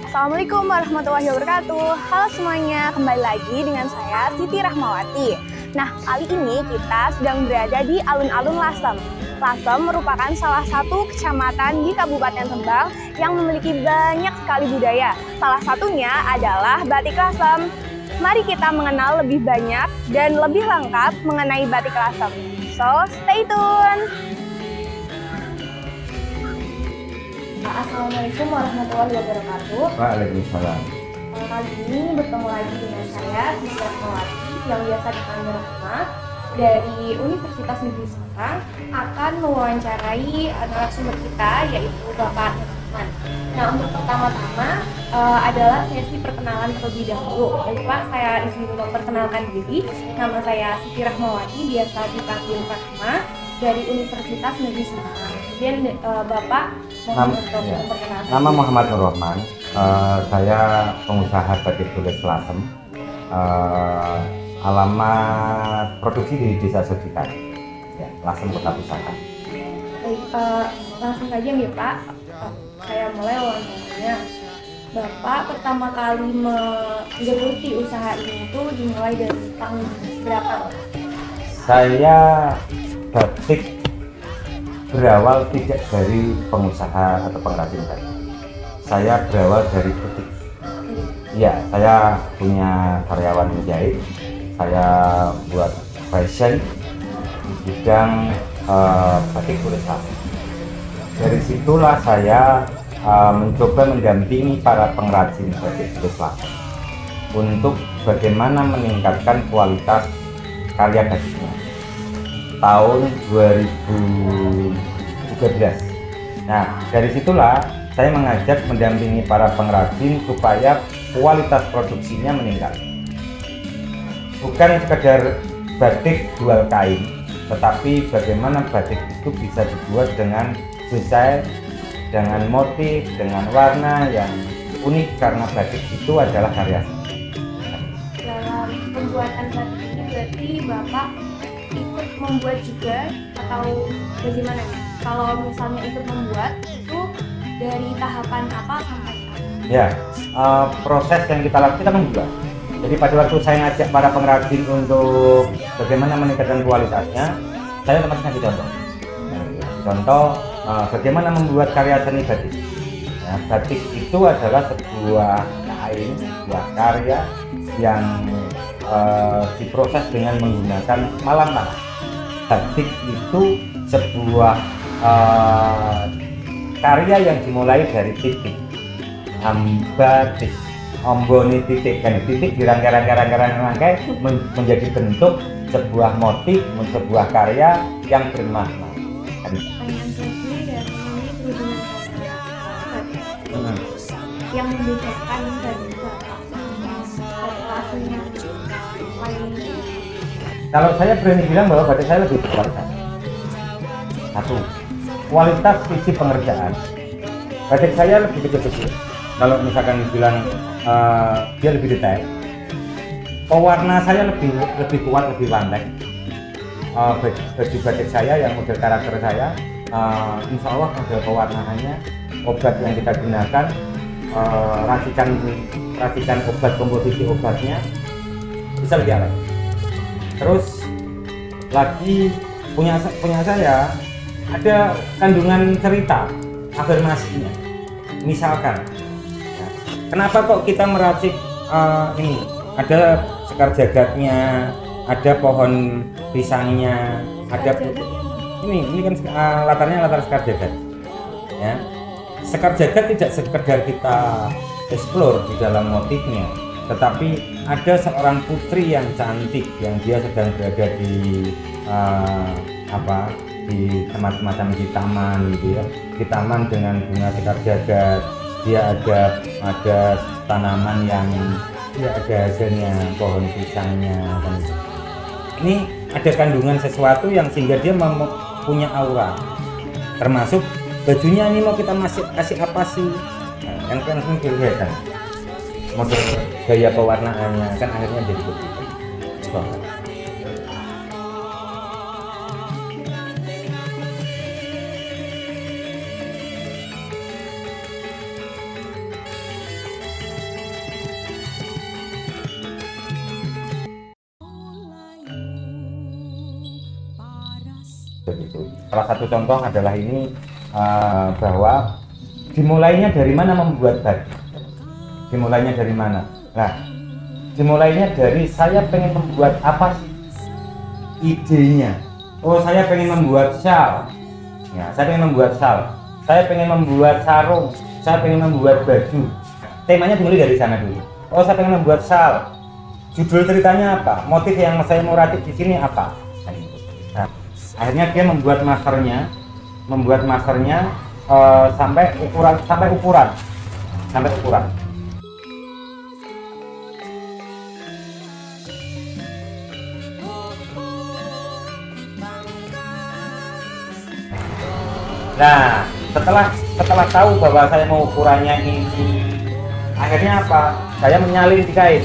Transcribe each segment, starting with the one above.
Assalamualaikum warahmatullahi wabarakatuh. Halo semuanya, kembali lagi dengan saya Siti Rahmawati. Nah, kali ini kita sedang berada di alun-alun Lasem. Lasem merupakan salah satu kecamatan di Kabupaten Rembang yang memiliki banyak sekali budaya. Salah satunya adalah batik Lasem. Mari kita mengenal lebih banyak dan lebih lengkap mengenai batik Lasem. So, stay tune! Assalamualaikum warahmatullahi wabarakatuh. Waalaikumsalam. Kali ini bertemu lagi dengan saya, Siti Rahmawati, yang biasa dipanggil Rahma, dari Universitas Negeri Semarang, akan mewawancarai narasumber kita, yaitu Bapak Rahman. Nah, untuk pertama-tama adalah sesi perkenalan terlebih dahulu. Baik Pak, saya izin memperkenalkan diri. Nama saya Siti Rahmawati, biasa dipanggil Rahma, dari Universitas Negeri Semarang. Kemudian Bapak Nama Muhammad Nur Rahman. Saya pengusaha batik tulis Lasem. Alamat produksi di Desa Sodikan, ya, Lasem Kota Pusaka. Baik, langsung saja nih Pak. Saya mulai wawancaranya. Bapak pertama kali menggeluti usaha ini itu dimulai dari tahun berapa? Saya batik berawal tidak dari pengusaha atau pengrajin batik. Saya berawal dari butik. Iya, saya punya karyawan menjahit. Saya buat fashion di bidang batik tulis Lasem. Dari situlah saya mencoba mendampingi para pengrajin batik tulis Lasem untuk bagaimana meningkatkan kualitas karya batiknya. Tahun 2013. Nah, dari situlah saya mengajak mendampingi para pengrajin supaya kualitas produksinya meningkat. Bukan sekedar batik jual kain, tetapi bagaimana batik itu bisa dibuat dengan desain, dengan motif, dengan warna yang unik, karena batik itu adalah karya seni. Dalam pembuatan batik ini berarti Bapak ikut membuat juga atau bagaimana nih? Kalau misalnya ikut membuat itu dari tahapan apa sampai apa? Ya, proses yang kita lakukan kita kan juga. Jadi pada waktu saya ngajak para pengrajin untuk bagaimana meningkatkan kualitasnya, saya otomatis ngasih contoh. Contoh bagaimana membuat karya seni batik. Ya, batik itu adalah sebuah kain, sebuah karya yang diproses dengan menggunakan malam tanah. Batik itu sebuah karya yang dimulai dari titik, batik, omboni titik, kan titik dirangkai menjadi bentuk sebuah motif, sebuah karya yang bermakna. Pertanyaan saya sendiri dari ini berhubungan dengan yang membedakan dari Bapak aslinya lain. Kalau saya berani bilang bahwa batik saya lebih berkualitas. Satu, kualitas sisi pengerjaan. Batik saya lebih kecil-kecil. Kalau misalkan bilang dia lebih detail. Pewarna saya lebih kuat, lebih pandai. Baju batik saya yang model karakter saya, insya Allah model pewarnaannya, obat yang kita gunakan, racikan obat, komposisi obatnya bisa lebih awet. Terus lagi punya saya ada kandungan cerita, afirmasinya. Misalkan, kenapa kok kita meracik ini? Ada sekar jagatnya, ada pohon pisangnya, ada ini kan latarnya latar sekar jagat. Ya, sekar jagat tidak sekedar kita explore di dalam motifnya, tetapi ada seorang putri yang cantik yang dia sedang berada di di semacam di taman gitu ya, di taman dengan bunga sekar jagat. Dia ada tanaman yang dia ada hasilnya, pohon pisangnya kan. Ini ada kandungan sesuatu yang sehingga dia punya aura, termasuk bajunya ini mau kita kasih apa sih, nah, kan kelihatan model gaya pewarnaannya kan akhirnya jadi begitu. begitu. Salah satu contoh adalah ini bahwa dimulainya dari mana membuat batik. Dimulainya dari mana? Nah, dimulainya dari saya pengen membuat apa sih idenya. Oh, saya pengen membuat shawl. Ya, saya pengen membuat shawl. Saya pengen membuat sarung. Saya pengen membuat baju. Temanya dimulai dari sana dulu. Oh, saya pengen membuat shawl. Judul ceritanya apa? Motif yang saya mau rakit di sini apa? Nah, akhirnya dia membuat masternya sampai ukuran. Nah, setelah tahu bahwa saya mau ukurannya ini, akhirnya apa? Saya menyalin di kain.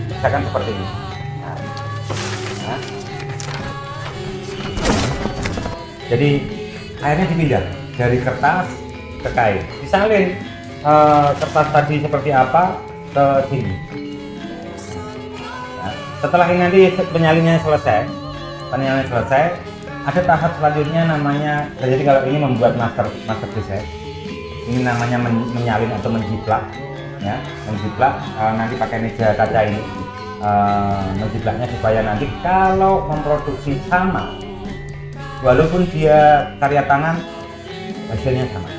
Misalkan seperti ini. Nah. Jadi akhirnya dipindah dari kertas ke kain, disalin kertas tadi seperti apa ke sini. Nah, setelah ini nanti penyalinnya selesai, ada tahap selanjutnya namanya. Jadi kalau ini membuat master design, ini namanya menyalin atau menjiplak, ya, nanti pakai meja kaca ini, menjiplaknya supaya nanti kalau memproduksi sama, walaupun dia karya tangan, hasilnya sama.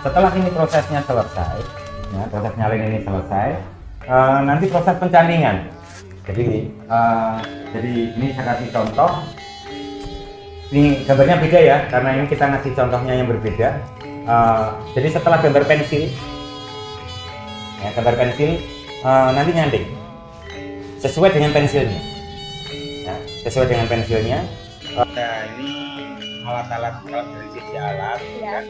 Setelah ini prosesnya selesai, ya, proses nyalin ini selesai, nanti proses pencandingan. Jadi ini saya kasih contoh. Ini gambarnya beda ya, karena ini kita ngasih contohnya yang berbeda. Jadi setelah gambar pensil, nanti nyanding sesuai dengan pensilnya. Nah, ini alat-alat dari sisi alat, ya. Kan?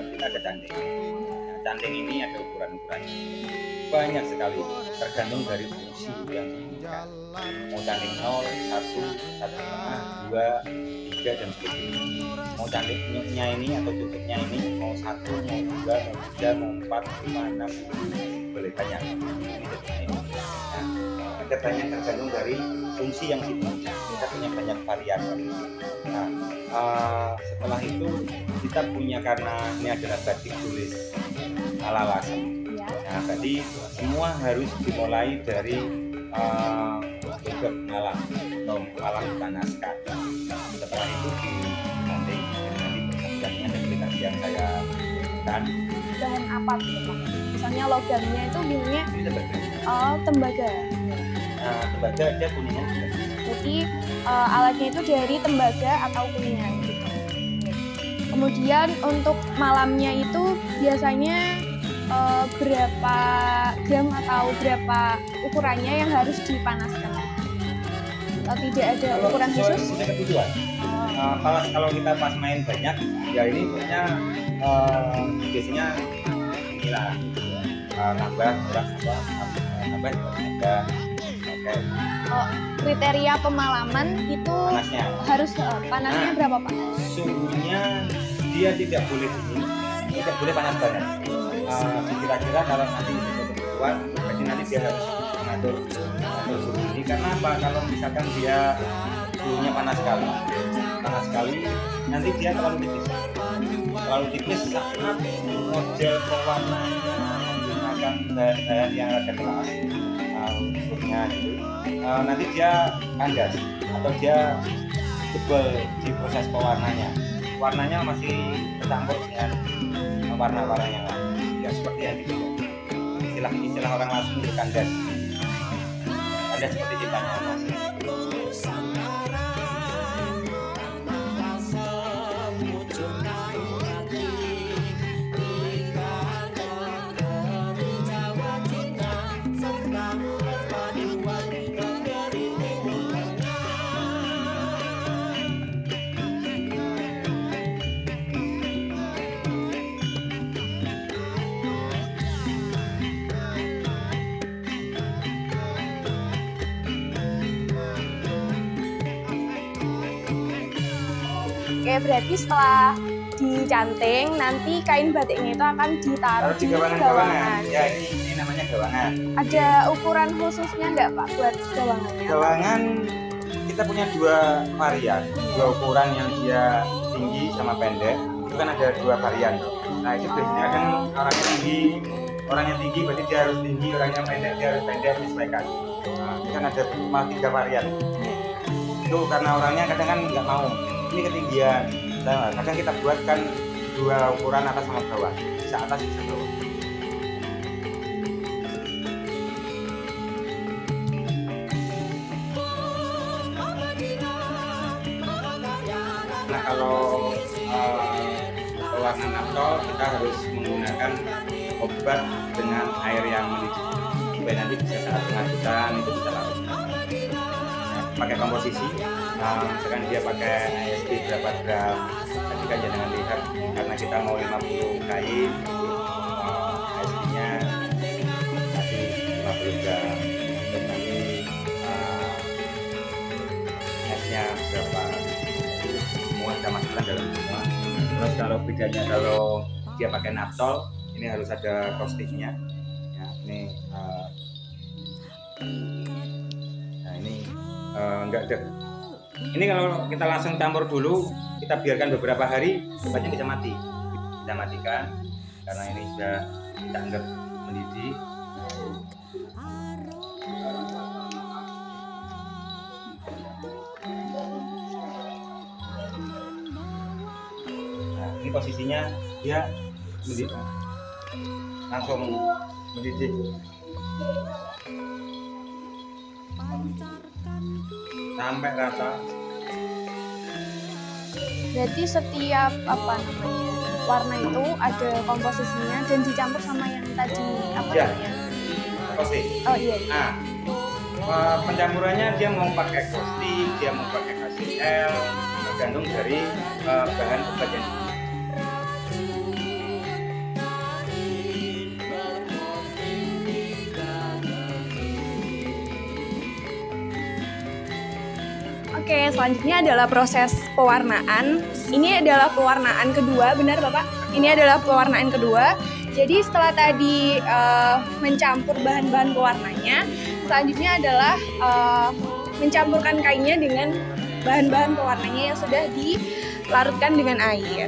Kita ada canding. Nah, canding ini ada ukuran-ukurannya banyak sekali, tergantung dari fungsi yang diinginkan. Mau canding 0, 1, 1,5, 2, 3 dan sebagainya. Mau candingnya ini atau tutupnya ini mau 1, mau 2, mau 3, mau 4, 5, 6, boleh banyak. Ada banyak tergantung dari fungsi yang diinginkan. Kita punya banyak variasi. Nah, setelah itu kita punya, karena ini adalah batik tulis ala Lasem. Nah, tadi semua harus dimulai dari bebek malam atau malam dipanaskan. Setelah itu dibanding dengan persediaannya dan kualitas yang saya berikan. Bahan apa tuh, Pak? Misalnya logamnya itu biasanya tembaga. Nah, tembaga ada kuningan juga. Jadi alatnya itu dari tembaga atau kuningan gitu. Kemudian untuk malamnya itu biasanya berapa gram atau berapa ukurannya yang harus dipanaskan? Tidak ada ukuran khusus? Tidak kebutuhan. Kalau kita pas main banyak, ya ini punya biasanya inilah nambah. Kriteria pemalaman itu panasnya. Harus panasnya berapa, Pak? Suhunya dia tidak boleh dingin, tidak boleh panas banget. Kira-kira kalau nanti kebutuhan, berarti nanti dia harus mengatur suhu ini. Karena apa? Kalau misalkan dia suhunya panas sekali, nanti dia terlalu tipis saat model pewarnanya menggunakan bahan yang ada kelas unsurnya gitu. Nanti dia kandas atau dia jebol di proses pewarnanya. Warnanya masih tercampur dengan warna-warna yang lain. Ya seperti yang itu. Istilah orang langsung itu kandas. Kandas seperti ciptanya Mas. Oke, berarti setelah dicanting, nanti kain batiknya itu akan ditaruh Taruh di di gawangan-gawangan. gawangan. Ya ini namanya gawangan. Ada ukuran khususnya nggak Pak buat gawangannya? Gawangan kita punya dua varian, dua ukuran yang dia tinggi sama pendek. Itu kan ada dua varian. Nah itu biasanya kadang orangnya tinggi berarti dia harus tinggi, orangnya pendek dia harus pendek, disesuaikan. Nah, ini kan ada cuma 3 varian. Itu karena orangnya kadang kan nggak mau, ini ketinggian. Nah, kadang kita buatkan dua ukuran atas sama bawah, bisa atas bisa bawah. Nah kalau pewarna naftol kita harus menggunakan obat dengan air yang mendidih supaya nanti bisa saat pengajutan itu bisa larut. Nah, pakai komposisi, misalkan dia pakai ASB berapa gram, tadi kan jangan lihat karena kita mau 50 kain, ASB-nya masih 50 gram, terus nanti esnya berapa, semua kita masukkan dalam semua. Terus kalau bedanya kalau dia pakai naftol, ini harus ada causticnya. Ya, ini nah ini enggak ada. Ini kalau kita langsung campur dulu, kita biarkan beberapa hari, obatnya bisa mati. Kita matikan karena ini sudah kita anggap mendidih. Nah, ini posisinya dia mendidih, langsung mendidih. Sampai rata. Berarti setiap warna itu ada komposisinya dan dicampur sama yang tadi Ya. namanya? Caustic. Oh iya. Nah, pencampurannya dia mau pakai caustic, dia mau pakai KCl, tergantung dari bahan obat yang digunakan. Oke, selanjutnya adalah proses pewarnaan. Ini adalah pewarnaan kedua, benar Bapak? Ini adalah pewarnaan kedua. Jadi setelah tadi mencampur bahan-bahan pewarnanya, selanjutnya adalah mencampurkan kainnya dengan bahan-bahan pewarnanya yang sudah dilarutkan dengan air.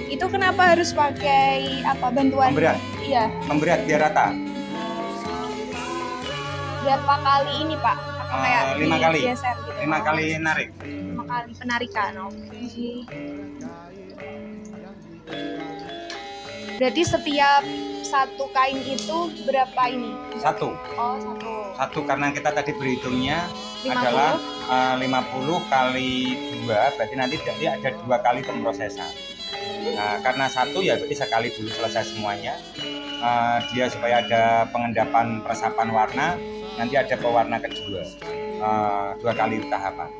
Itu kenapa harus pakai bantuan? Memberat. Iya. Memberat biar rata. Berapa kali ini Pak? Apa kayak 5 kali. digeser gitu? 5 kali narik. 5 kali penarikan. Oke. Berarti setiap satu kain itu berapa ini? Satu. Oh, Satu karena kita tadi berhitungnya 50. adalah 50 kali 2, berarti nanti dia ada 2 kali pemrosesan. Nah, karena satu ya berarti sekali dulu selesai semuanya. Dia supaya ada pengendapan peresapan warna, nanti ada pewarna kedua, 2 kali tahapan.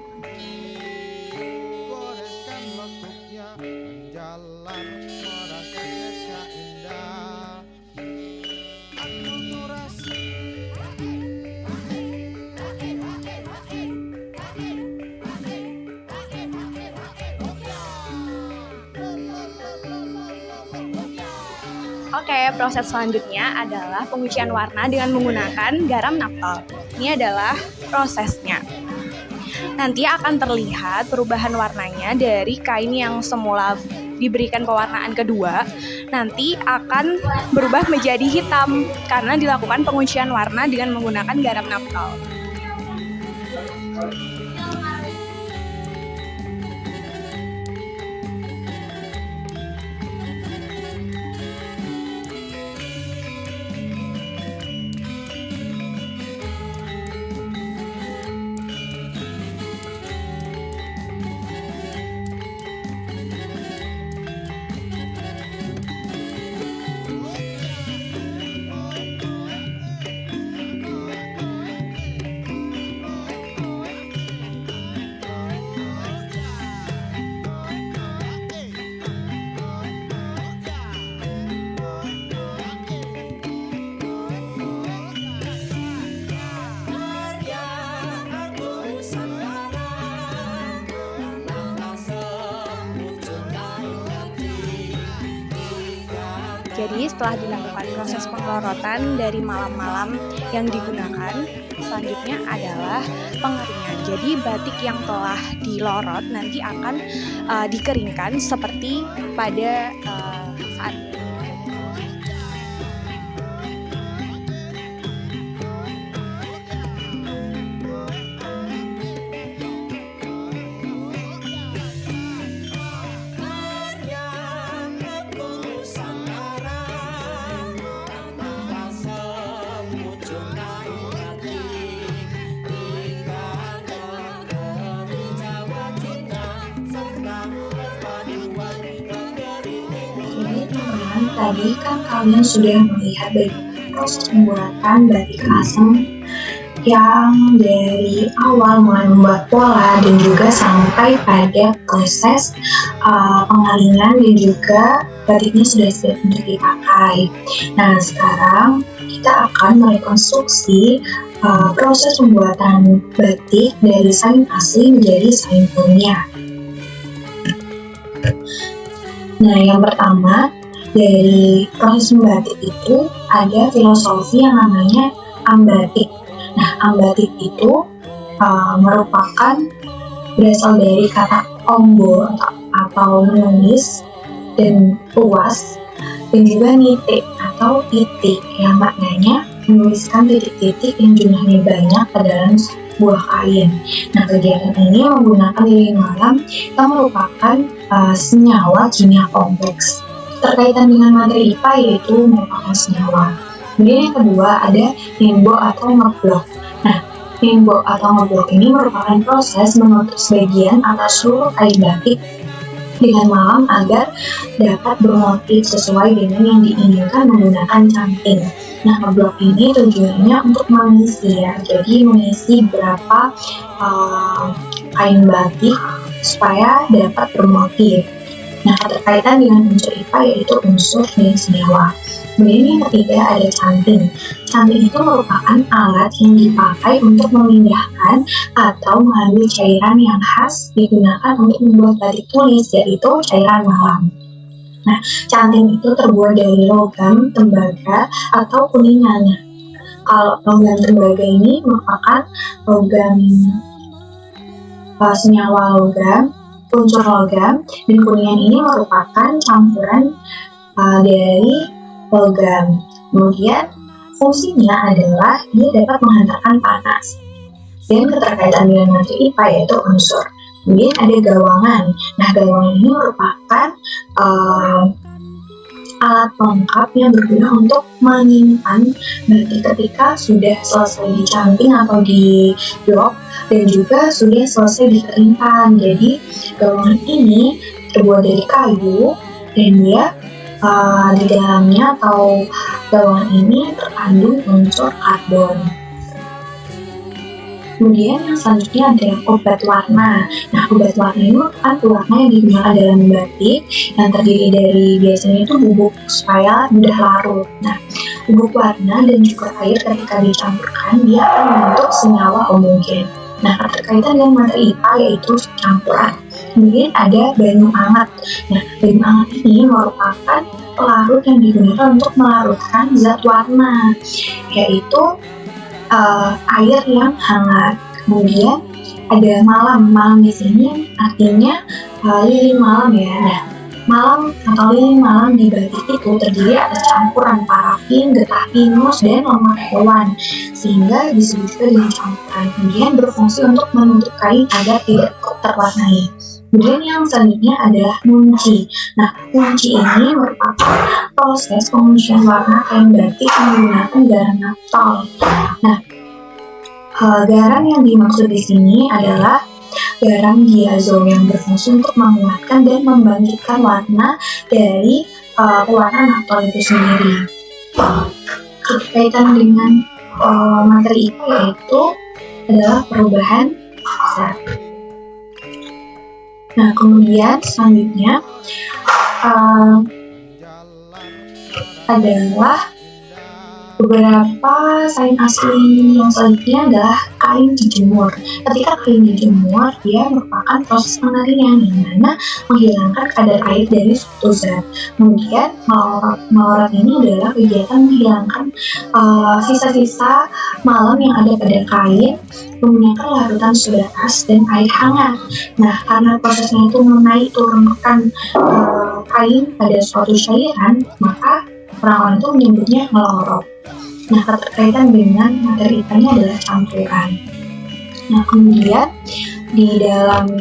Oke, proses selanjutnya adalah pengucian warna dengan menggunakan garam naftol. Ini adalah prosesnya. Nanti akan terlihat perubahan warnanya dari kain yang semula diberikan pewarnaan kedua, nanti akan berubah menjadi hitam karena dilakukan pengucian warna dengan menggunakan garam naftol. Jadi setelah dilakukan proses pengelorotan dari malam-malam yang digunakan, selanjutnya adalah pengeringan. Jadi batik yang telah dilorot nanti akan dikeringkan seperti pada saat Jadi teman-teman, tadi kan kalian sudah melihat bagaimana proses pembuatan batik asem yang dari awal mulai membuat pola dan juga sampai pada proses pengalingan dan juga batiknya sudah siap untuk dipakai. Nah, sekarang kita akan merekonstruksi proses pembuatan batik dari sains asli menjadi sains ilmiah. Nah, yang pertama dari proses membatik itu ada filosofi yang namanya ambatik. Nah, ambatik itu merupakan berasal dari kata ombo atau menulis dan puas, dan juga nitik atau titik yang maknanya menuliskan titik-titik yang jumlahnya banyak ke dalam buah kain. Nah, kegiatan ini menggunakan lilin malam yang merupakan senyawa kimia kompleks. Terkaitan dengan materi IPA yaitu merupakan senyawa. Kemudian yang kedua ada nembo atau ngeblok. Nah, nembo atau ngeblok ini merupakan proses menutup sebagian atas seluruh kain batik dengan malam agar dapat bermotif sesuai dengan yang diinginkan menggunakan canting. Nah, ngeblok ini tujuannya untuk mengisi ya, jadi mengisi berapa kain batik supaya dapat bermotif. Nah, terkaitan dengan unsur IPA yaitu unsur dan senyawa. Kemudian yang ketiga ada canting. Canting itu merupakan alat yang dipakai untuk memindahkan atau mengambil cairan yang khas digunakan untuk membuat batik tulis, yaitu cairan malam. Nah, canting itu terbuat dari logam, tembaga, atau kuningan. Kalau logam tembaga ini merupakan logam senyawa logam, unsur logam, dan kuningan ini merupakan campuran dari logam. Kemudian fungsinya adalah dia dapat menghantarkan panas. Dan keterkaitan dengan materi IPA yaitu unsur. Kemudian ada gawangan. Nah, gawangan ini merupakan alat pelengkap yang berguna untuk menyimpan batik ketika sudah selesai dicanting atau di blok dan juga sudah selesai dikeringkan. Jadi gawangan ini terbuat dari kayu dan dia di dalamnya atau gawangan ini terkandung unsur karbon. Kemudian yang selanjutnya ada obat warna. Nah, obat warna ini merupakan warna yang digunakan dalam batik yang terdiri dari biasanya itu bubuk supaya mudah larut. Nah, bubuk warna dan juga air ketika dicampurkan dia akan membentuk senyawa homogen. Nah, terkaitan dengan materi IPA yaitu campuran. Kemudian ada banyu anget. Nah, banyu anget ini merupakan pelarut yang digunakan untuk melarutkan zat warna, yaitu air yang hangat. Kemudian ada malam. Malam di sini artinya lilin malam ya. Nah, malam atau lilin malam di batik itu terdiri atas campuran parafin, getah pinus, dan lemak hewan, sehingga disebut dengan campuran. Kemudian berfungsi untuk menutup kain agar tidak terwarnai. Kemudian yang selanjutnya adalah ngunci. Nah, ngunci ini merupakan proses penguncian warna kain batik menggunakan garam naftol. Nah, garam yang dimaksud di sini adalah garam diazom yang berfungsi untuk menguatkan dan membangkitkan warna dari pewarna naftol itu sendiri. Berkaitan dengan materi itu yaitu adalah perubahan zat. Nah, kemudian selanjutnya adalah Beberapa kain asli yang selanjutnya adalah kain dijemur. Ketika kain dijemur, dia merupakan proses pengeringan yang mana menghilangkan kadar air dari suatu zat. Kemudian melorot ini adalah kegiatan menghilangkan sisa-sisa malam yang ada pada kain menggunakan larutan soda es dan air hangat. Nah, karena prosesnya itu menaik turunkan kain pada suatu cairan, maka orang-orang itu menyebutnya melorot. Nah, keterkaitan dengan materi ikannya adalah campuran. Nah, kemudian di dalam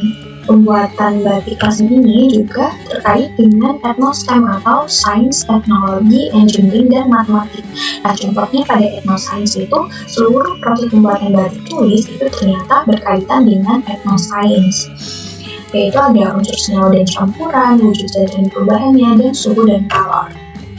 pembuatan batik custom ini juga terkait dengan etnostem atau sains, teknologi, engineering, dan matematik. Nah, contohnya pada etnosains itu seluruh proses pembuatan batik tulis itu ternyata berkaitan dengan etnosains, yaitu ada unsur senyawa dan campuran, wujud zat dan perubahannya, dan suhu dan kalor.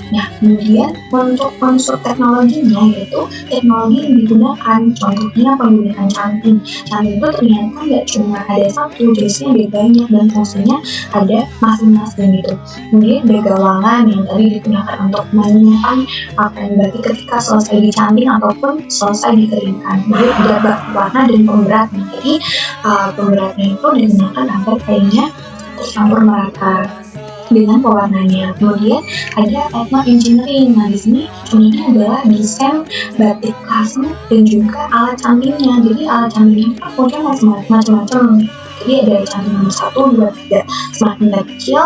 Nah, kemudian untuk unsur teknologinya yaitu teknologi yang digunakan, contohnya penggunaan canting. Canting itu ternyata nggak cuma ada satu, jenisnya ada banyak dan fungsinya ada masing-masing gitu. Kemudian ada gawangan yang tadi digunakan untuk menyimpan pakaian batik ketika selesai dicanting ataupun selesai dikeringkan. Kemudian ada bak warna dan pemberatnya. Jadi pemberatnya itu digunakan agar kainnya tercampur merata dengan pewarnanya. Kemudian ada etno engineering. Nah, di sini contohnya adalah desain batik custom dan juga alat cantingnya. Jadi alat cantingnya punya macam-macam. Jadi ada canting nomor 1, 2, 3. Semakin kecil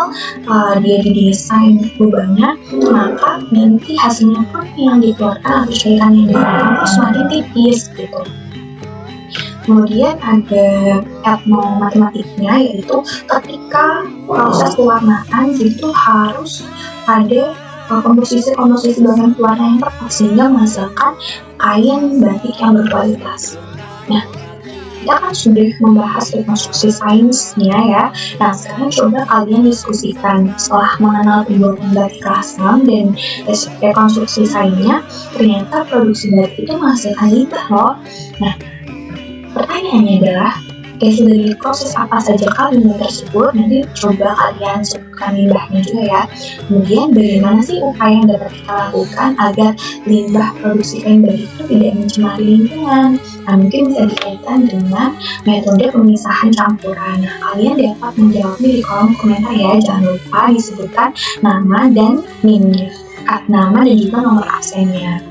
dia didesain lubangnya, maka nanti hasilnya pun yang dikeluarkan atau cairan yang dikeluarkan itu semakin tipis gitu. Kemudian ada etnomatematiknya, yaitu ketika proses pewarnaan itu harus ada komposisi bahan pewarna yang tepat sehingga menghasilkan kain batik yang berkualitas. Nah, kita kan sudah membahas rekonstruksi sainsnya ya. Nah, sekarang coba kalian diskusikan setelah mengenal pembuatan batik custom dan rekonstruksi sainsnya, ternyata produksi batik itu menghasilkan limbah loh. Nah, pertanyaannya adalah, dari proses apa saja limbah tersebut, nanti coba kalian sebutkan limbahnya juga ya. Kemudian bagaimana sih upaya yang dapat kita lakukan agar limbah produksi kain batik itu tidak mencemari lingkungan? Nah, mungkin bisa dikaitkan dengan metode pemisahan campuran. Nah, kalian dapat menjawabnya di kolom komentar ya. Jangan lupa disebutkan nama dan NIM-nya, nama dan juga nomor absennya.